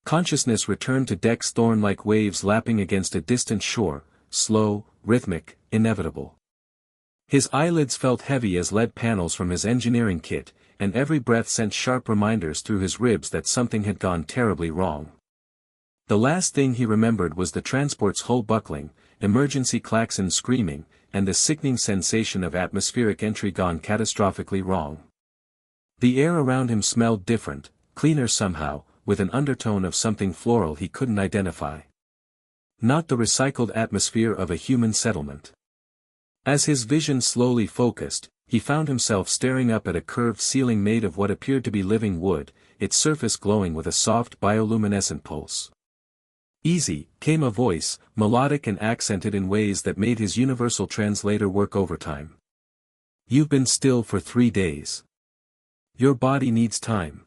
Consciousness returned to Dex, thorn-like waves lapping against a distant shore, slow, rhythmic, inevitable. His eyelids felt heavy as lead panels from his engineering kit, and every breath sent sharp reminders through his ribs that something had gone terribly wrong. The last thing he remembered was the transport's hull buckling, emergency klaxons screaming, and the sickening sensation of atmospheric entry gone catastrophically wrong. The air around him smelled different, cleaner somehow, with an undertone of something floral he couldn't identify. Not the recycled atmosphere of a human settlement. As his vision slowly focused, he found himself staring up at a curved ceiling made of what appeared to be living wood, its surface glowing with a soft bioluminescent pulse. "Easy," came a voice, melodic and accented in ways that made his universal translator work overtime. "You've been still for 3 days. Your body needs time."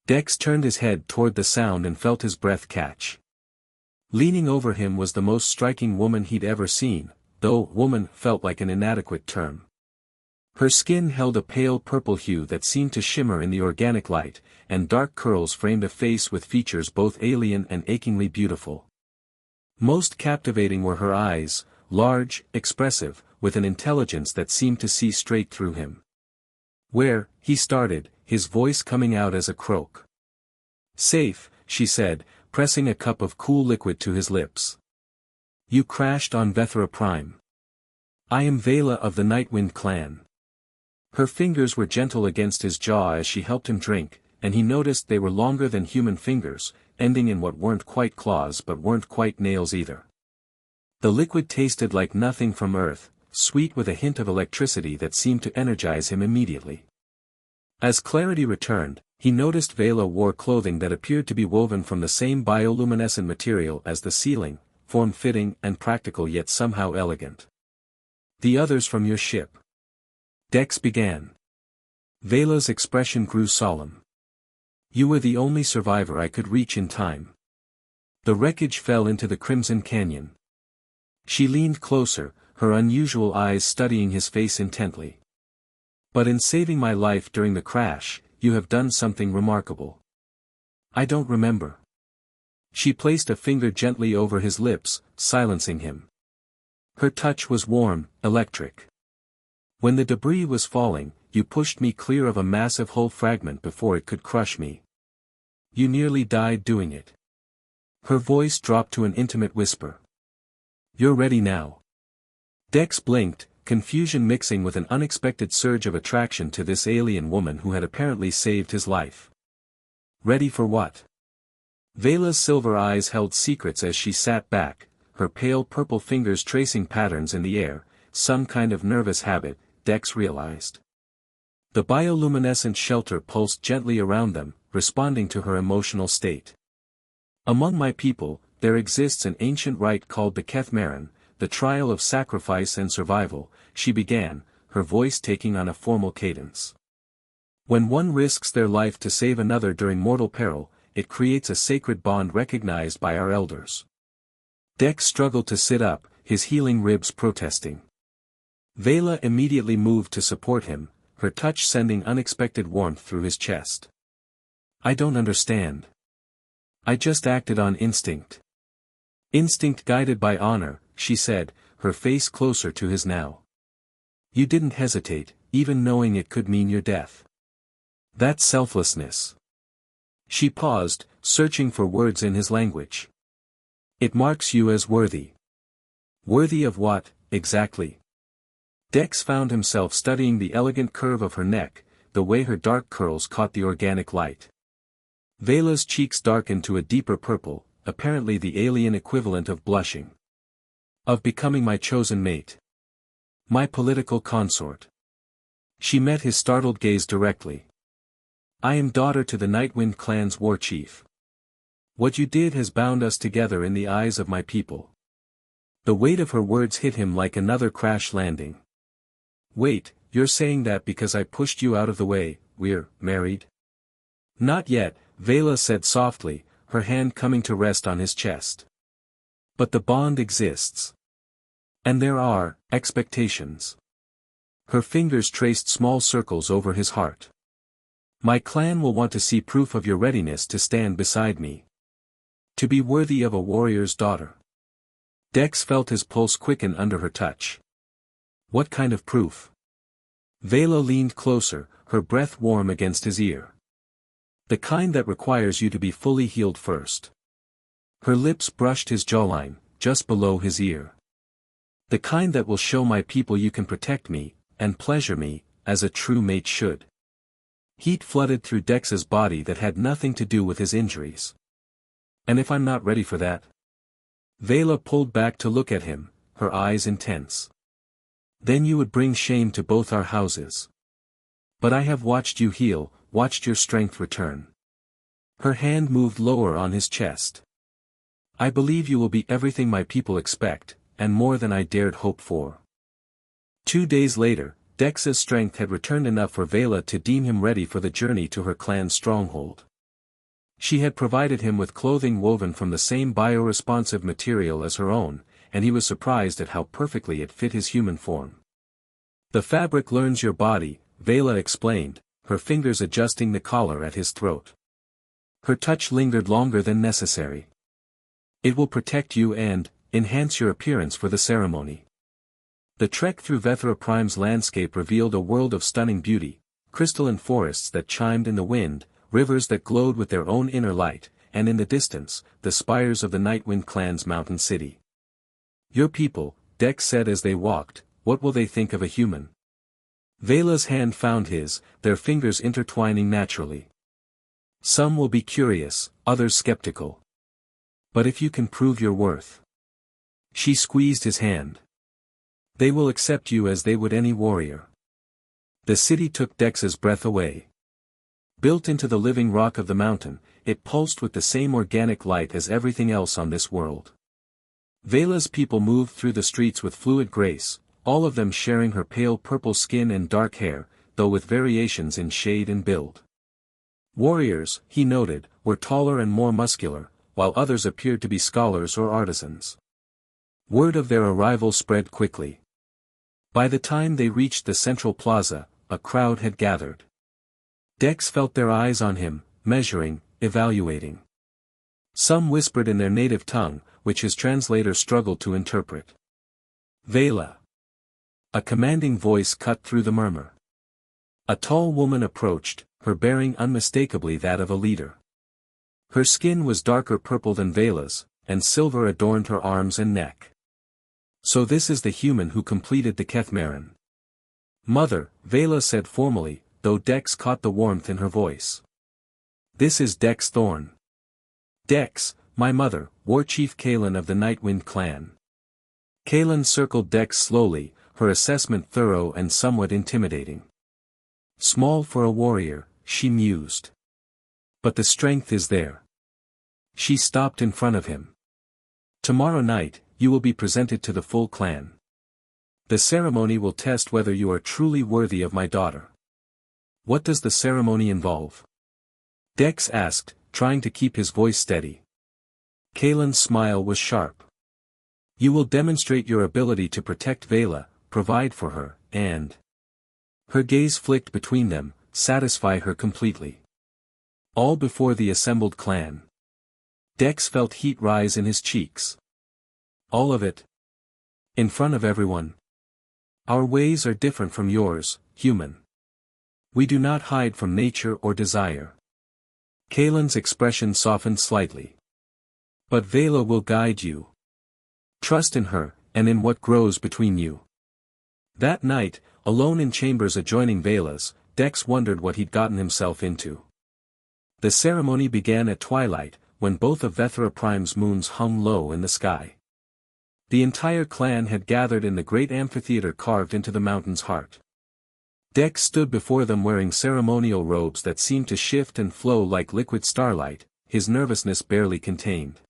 Dex turned his head toward the sound and felt his breath catch. Leaning over him was the most striking woman he'd ever seen, though "woman" felt like an inadequate term. Her skin held a pale purple hue that seemed to shimmer in the organic light, and dark curls framed a face with features both alien and achingly beautiful. Most captivating were her eyes, large, expressive, with an intelligence that seemed to see straight through him. "Where?" he started, his voice coming out as a croak. "Safe," she said, pressing a cup of cool liquid to his lips. "You crashed on Bethra Prime. I am Vela of the Nightwind clan." Her fingers were gentle against his jaw as she helped him drink, and he noticed they were longer than human fingers, ending in what weren't quite claws but weren't quite nails either. The liquid tasted like nothing from Earth, sweet with a hint of electricity that seemed to energize him immediately. As clarity returned, he noticed Vela wore clothing that appeared to be woven from the same bioluminescent material as the ceiling, form-fitting and practical yet somehow elegant. "The others from your ship," Dex began. Vela's expression grew solemn. "You were the only survivor I could reach in time. The wreckage fell into the Crimson Canyon." She leaned closer, her unusual eyes studying his face intently. "But in saving my life during the crash, you have done something remarkable." "I don't remember." She placed a finger gently over his lips, silencing him. Her touch was warm, electric. "When the debris was falling, you pushed me clear of a massive hull fragment before it could crush me. You nearly died doing it." Her voice dropped to an intimate whisper. "You're ready now." Dex blinked, confusion mixing with an unexpected surge of attraction to this alien woman who had apparently saved his life. "Ready for what?" Vela's silver eyes held secrets as she sat back, her pale purple fingers tracing patterns in the air, some kind of nervous habit, Dex realized. The bioluminescent shelter pulsed gently around them, responding to her emotional state. "Among my people, there exists an ancient rite called the Kethmaran, the trial of sacrifice and survival," she began, her voice taking on a formal cadence. "When one risks their life to save another during mortal peril, it creates a sacred bond recognized by our elders." Dex struggled to sit up, his healing ribs protesting. Vela immediately moved to support him, her touch sending unexpected warmth through his chest. "I don't understand. I just acted on instinct." "Instinct guided by honor," she said, her face closer to his now. "You didn't hesitate, even knowing it could mean your death. That's selflessness." She paused, searching for words in his language. "It marks you as worthy." "Worthy of what, exactly?" Dex found himself studying the elegant curve of her neck, the way her dark curls caught the organic light. Vela's cheeks darkened to a deeper purple, apparently the alien equivalent of blushing. "Of becoming my chosen mate. My political consort." She met his startled gaze directly. "I am daughter to the Nightwind clan's war chief. What you did has bound us together in the eyes of my people." The weight of her words hit him like another crash landing. "Wait, you're saying that because I pushed you out of the way, we're married?" "Not yet," Vela said softly, her hand coming to rest on his chest. "But the bond exists. And there are expectations." Her fingers traced small circles over his heart. "My clan will want to see proof of your readiness to stand beside me. To be worthy of a warrior's daughter. Dex felt his pulse quicken under her touch. What kind of proof? Vela leaned closer, her breath warm against his ear. The kind that requires you to be fully healed first. Her lips brushed his jawline, just below his ear. The kind that will show my people you can protect me, and pleasure me, as a true mate should. Heat flooded through Dex's body that had nothing to do with his injuries. And if I'm not ready for that? Vela pulled back to look at him, her eyes intense. Then you would bring shame to both our houses. But I have watched you heal, watched your strength return. Her hand moved lower on his chest. I believe you will be everything my people expect, and more than I dared hope for. 2 days later, Dex's strength had returned enough for Vela to deem him ready for the journey to her clan's stronghold. She had provided him with clothing woven from the same bioresponsive material as her own, and he was surprised at how perfectly it fit his human form. The fabric learns your body, Vela explained, her fingers adjusting the collar at his throat. Her touch lingered longer than necessary. It will protect you and enhance your appearance for the ceremony. The trek through Bethra Prime's landscape revealed a world of stunning beauty, crystalline forests that chimed in the wind, rivers that glowed with their own inner light, and in the distance, the spires of the Nightwind clan's mountain city. Your people, Dex said as they walked, what will they think of a human? Vela's hand found his, their fingers intertwining naturally. Some will be curious, others skeptical. But if you can prove your worth. She squeezed his hand. They will accept you as they would any warrior. The city took Dex's breath away. Built into the living rock of the mountain, it pulsed with the same organic light as everything else on this world. Vela's people moved through the streets with fluid grace, all of them sharing her pale purple skin and dark hair, though with variations in shade and build. Warriors, he noted, were taller and more muscular, while others appeared to be scholars or artisans. Word of their arrival spread quickly. By the time they reached the central plaza, a crowd had gathered. Dex felt their eyes on him, measuring, evaluating. Some whispered in their native tongue, which his translator struggled to interpret. Vela. A commanding voice cut through the murmur. A tall woman approached, her bearing unmistakably that of a leader. Her skin was darker purple than Vela's, and silver adorned her arms and neck. So this is the human who completed the Kethmaran. Mother, Vela said formally, though Dex caught the warmth in her voice. This is Dex Thorn. Dex, my mother, War Chief Kaelin of the Nightwind clan. Kaelin circled Dex slowly, her assessment thorough and somewhat intimidating. Small for a warrior, she mused. But the strength is there. She stopped in front of him. Tomorrow night, you will be presented to the full clan. The ceremony will test whether you are truly worthy of my daughter. What does the ceremony involve? Dex asked, trying to keep his voice steady. Kaelin's smile was sharp. You will demonstrate your ability to protect Vela, provide for her, and... Her gaze flicked between them, satisfy her completely. All before the assembled clan. Dex felt heat rise in his cheeks. All of it? In front of everyone? Our ways are different from yours, human. We do not hide from nature or desire. Kaelin's expression softened slightly. But Vela will guide you. Trust in her, and in what grows between you. That night, alone in chambers adjoining Vela's, Dex wondered what he'd gotten himself into. The ceremony began at twilight, when both of Bethra Prime's moons hung low in the sky. The entire clan had gathered in the great amphitheater carved into the mountain's heart. Dex stood before them wearing ceremonial robes that seemed to shift and flow like liquid starlight, his nervousness barely contained.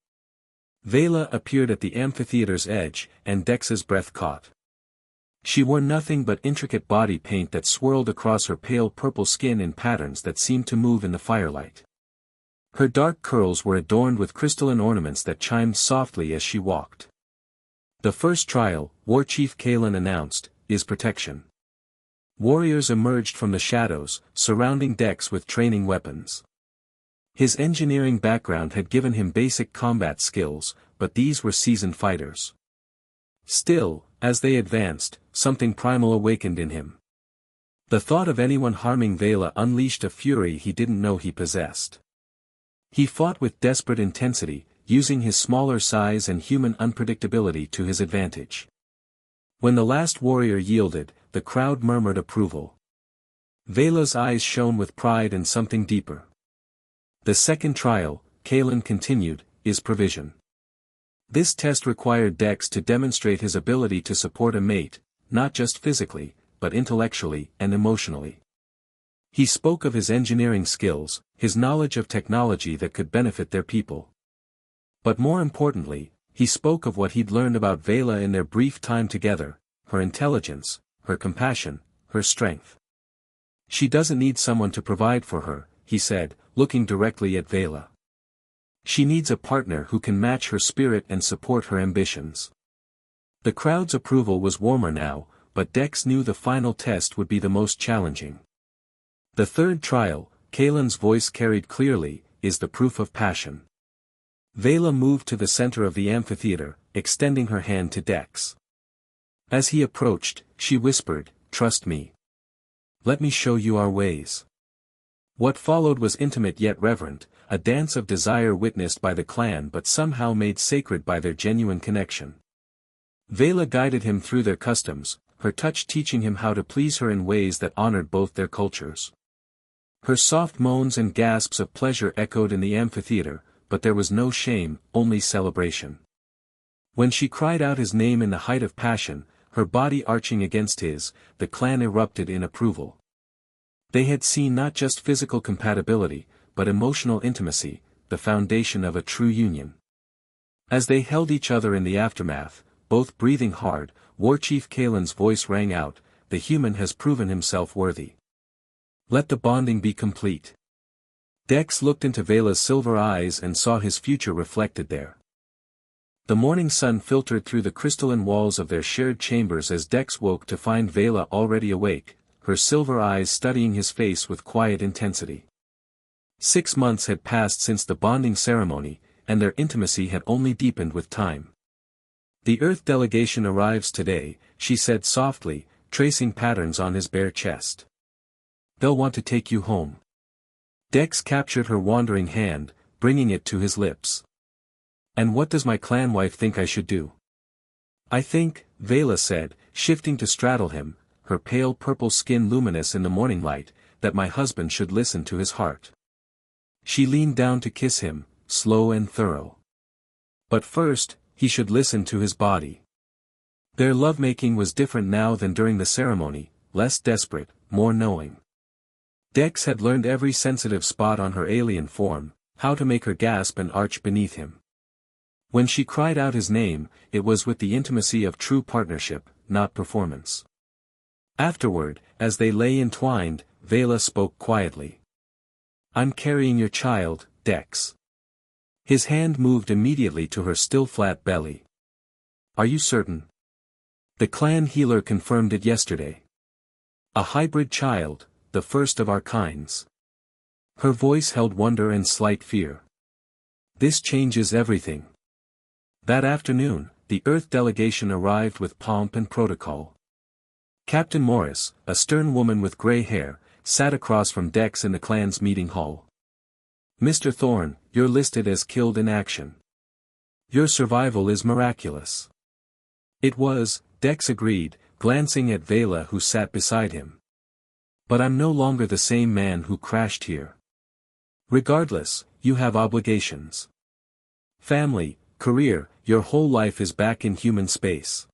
Vela appeared at the amphitheater's edge, and Dex's breath caught. She wore nothing but intricate body paint that swirled across her pale purple skin in patterns that seemed to move in the firelight. Her dark curls were adorned with crystalline ornaments that chimed softly as she walked. The first trial, War Chief Kaelin announced, is protection. Warriors emerged from the shadows, surrounding Dex with training weapons. His engineering background had given him basic combat skills, but these were seasoned fighters. Still, as they advanced, something primal awakened in him. The thought of anyone harming Vela unleashed a fury he didn't know he possessed. He fought with desperate intensity, using his smaller size and human unpredictability to his advantage. When the last warrior yielded, the crowd murmured approval. Vela's eyes shone with pride and something deeper. The second trial, Kalen continued, is provision. This test required Dex to demonstrate his ability to support a mate, not just physically, but intellectually and emotionally. He spoke of his engineering skills, his knowledge of technology that could benefit their people. But more importantly, he spoke of what he'd learned about Vela in their brief time together, her intelligence, her compassion, her strength. She doesn't need someone to provide for her, he said, looking directly at Vela. She needs a partner who can match her spirit and support her ambitions. The crowd's approval was warmer now, but Dex knew the final test would be the most challenging. The third trial, Kalen's voice carried clearly, is the proof of passion. Vela moved to the center of the amphitheater, extending her hand to Dex. As he approached, she whispered, "Trust me. Let me show you our ways." What followed was intimate yet reverent, a dance of desire witnessed by the clan but somehow made sacred by their genuine connection. Vela guided him through their customs, her touch teaching him how to please her in ways that honored both their cultures. Her soft moans and gasps of pleasure echoed in the amphitheater, but there was no shame, only celebration. When she cried out his name in the height of passion, her body arching against his, the clan erupted in approval. They had seen not just physical compatibility, but emotional intimacy, the foundation of a true union. As they held each other in the aftermath, both breathing hard, Warchief Kalen's voice rang out, "The human has proven himself worthy. Let the bonding be complete." Dex looked into Vela's silver eyes and saw his future reflected there. The morning sun filtered through the crystalline walls of their shared chambers as Dex woke to find Vela already awake, her silver eyes studying his face with quiet intensity. 6 months had passed since the bonding ceremony, and their intimacy had only deepened with time. "The Earth delegation arrives today," she said softly, tracing patterns on his bare chest. "They'll want to take you home." Dex captured her wandering hand, bringing it to his lips. "And what does my clan wife think I should do?" "I think," Vela said, shifting to straddle him, her pale purple skin luminous in the morning light, "that my husband should listen to his heart." She leaned down to kiss him, slow and thorough. But first, he should listen to his body. Their lovemaking was different now than during the ceremony, less desperate, more knowing. Dex had learned every sensitive spot on her alien form, how to make her gasp and arch beneath him. When she cried out his name, it was with the intimacy of true partnership, not performance. Afterward, as they lay entwined, Vela spoke quietly. "I'm carrying your child, Dex." His hand moved immediately to her still flat belly. "Are you certain?" "The clan healer confirmed it yesterday. A hybrid child, the first of our kinds." Her voice held wonder and slight fear. "This changes everything." That afternoon, the Earth delegation arrived with pomp and protocol. Captain Morris, a stern woman with gray hair, sat across from Dex in the clan's meeting hall. "Mr. Thorne, you're listed as killed in action. Your survival is miraculous." It was, Dex agreed, glancing at Vela who sat beside him. "But I'm no longer the same man who crashed here. Regardless, you have obligations. Family, career, your whole life is back in human space."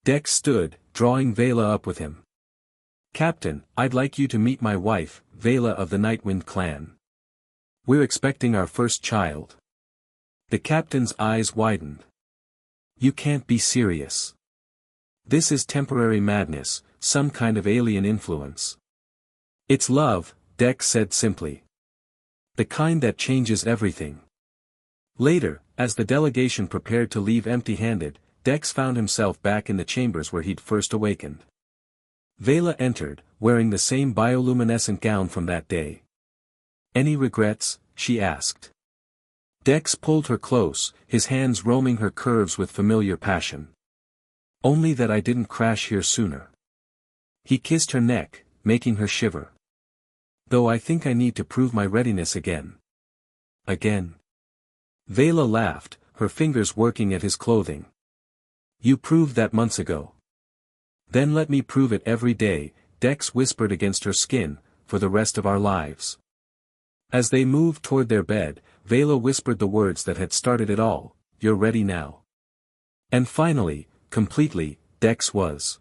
Dex stood, drawing Vela up with him. "Captain, I'd like you to meet my wife, Vela of the Nightwind clan. We're expecting our first child." The captain's eyes widened. "You can't be serious. This is temporary madness, some kind of alien influence." "It's love," Dex said simply. "The kind that changes everything." Later, as the delegation prepared to leave empty-handed, Dex found himself back in the chambers where he'd first awakened. Vela entered, wearing the same bioluminescent gown from that day. "Any regrets?" she asked. Dex pulled her close, his hands roaming her curves with familiar passion. Only that I didn't crash here sooner. He kissed her neck, making her shiver. Though I think I need to prove my readiness again. Again. Vela laughed, her fingers working at his clothing. You proved that months ago. Then let me prove it every day, Dex whispered against her skin, for the rest of our lives. As they moved toward their bed, Vela whispered the words that had started it all, you're ready now. And finally, completely, Dex was.